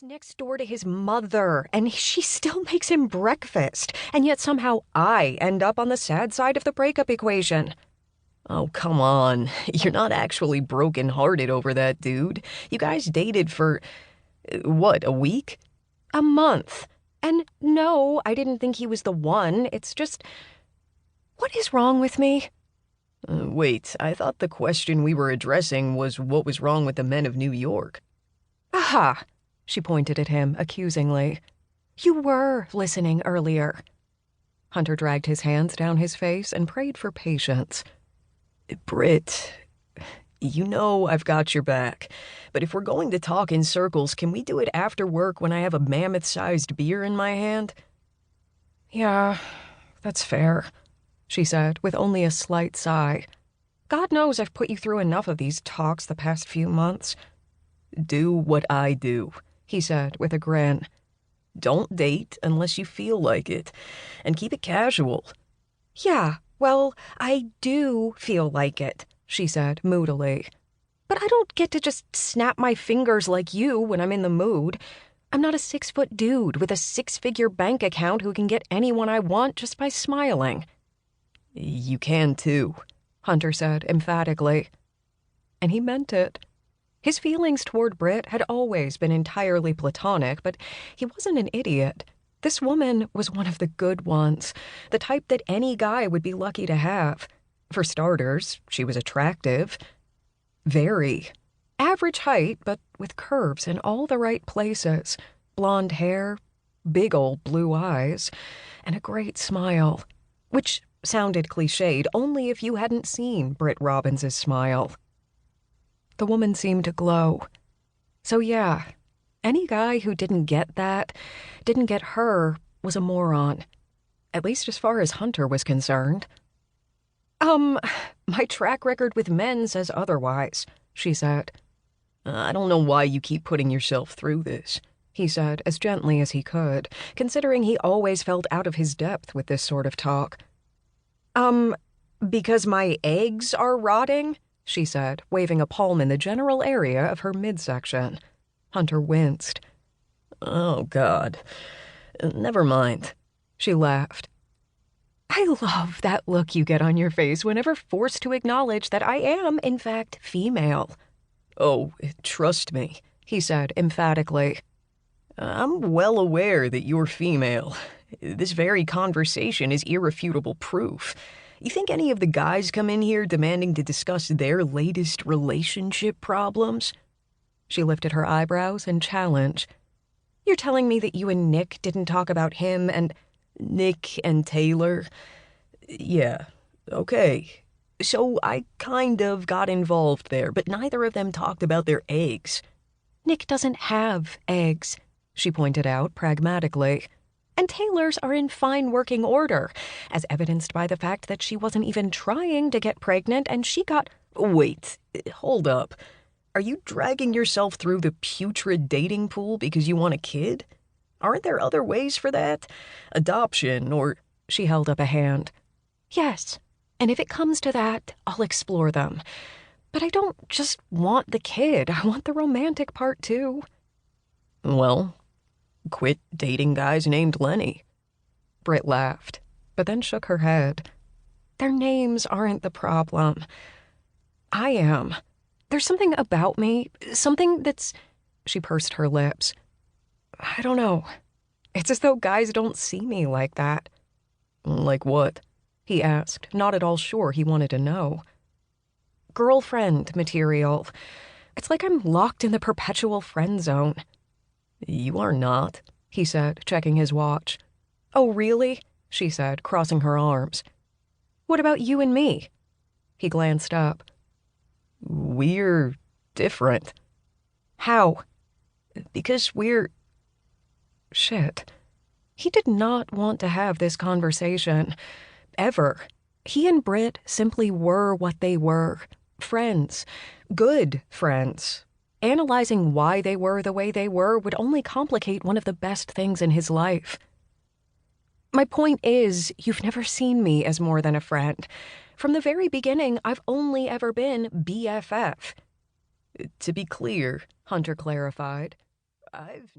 lives next door to his mother, and she still makes him breakfast, and yet somehow I end up on the sad side of the breakup equation. Oh, come on. You're not actually broken-hearted over that dude. You guys dated for, what, a week? A month. And no, I didn't think he was the one. It's just... What is wrong with me? Wait, I thought the question we were addressing was what was wrong with the men of New York. Aha! She pointed at him accusingly. You were listening earlier. Hunter dragged his hands down his face and prayed for patience. Brit, you know I've got your back, but if we're going to talk in circles, can we do it after work when I have a mammoth-sized beer in my hand? Yeah, that's fair, she said with only a slight sigh. God knows I've put you through enough of these talks the past few months. Do what I do, he said with a grin. Don't date unless you feel like it, and keep it casual. Yeah, well, I do feel like it, she said moodily. But I don't get to just snap my fingers like you when I'm in the mood. I'm not a 6-foot dude with a 6-figure bank account who can get anyone I want just by smiling. You can too, Hunter said emphatically. And he meant it. His feelings toward Brit had always been entirely platonic, but he wasn't an idiot. This woman was one of the good ones, the type that any guy would be lucky to have. For starters, she was attractive. Very. Average height, but with curves in all the right places. Blonde hair, big old blue eyes, and a great smile. Which sounded cliched only if you hadn't seen Brit Robbins' smile. The woman seemed to glow. So yeah, any guy who didn't get that, didn't get her, was a moron. At least as far as Hunter was concerned. My track record with men says otherwise, she said. I don't know why you keep putting yourself through this, he said as gently as he could, considering he always felt out of his depth with this sort of talk. Because my eggs are rotting? She said, waving a palm in the general area of her midsection. Hunter winced. Oh, God. Never mind. She laughed. I love that look you get on your face whenever forced to acknowledge that I am, in fact, female. Oh, trust me, he said emphatically. I'm well aware that you're female. This very conversation is irrefutable proof. You think any of the guys come in here demanding to discuss their latest relationship problems? She lifted her eyebrows in challenge. You're telling me that you and Nick didn't talk about him and... Nick and Taylor? Yeah, okay. So I kind of got involved there, but neither of them talked about their eggs. Nick doesn't have eggs, she pointed out pragmatically. And Taylor's are in fine working order, as evidenced by the fact that she wasn't even trying to get pregnant and she got... Wait, hold up. Are you dragging yourself through the putrid dating pool because you want a kid? Aren't there other ways for that? Adoption or... She held up a hand. Yes, and if it comes to that, I'll explore them. But I don't just want the kid. I want the romantic part too. Well... Quit dating guys named Layne. Brit laughed, but then shook her head. Their names aren't the problem. I am. There's something about me, something that's... She pursed her lips. I don't know. It's as though guys don't see me like that. Like what? He asked, not at all sure he wanted to know. Girlfriend material. It's like I'm locked in the perpetual friend zone. You are not, he said, checking his watch. Oh, really? She said, crossing her arms. What about you and me? He glanced up. We're different. How? Because we're... Shit. He did not want to have this conversation. Ever. He and Brit simply were what they were. Friends. Good friends. Analyzing why they were the way they were would only complicate one of the best things in his life. My point is, you've never seen me as more than a friend. From the very beginning, I've only ever been BFF. To be clear, Hunter clarified, I've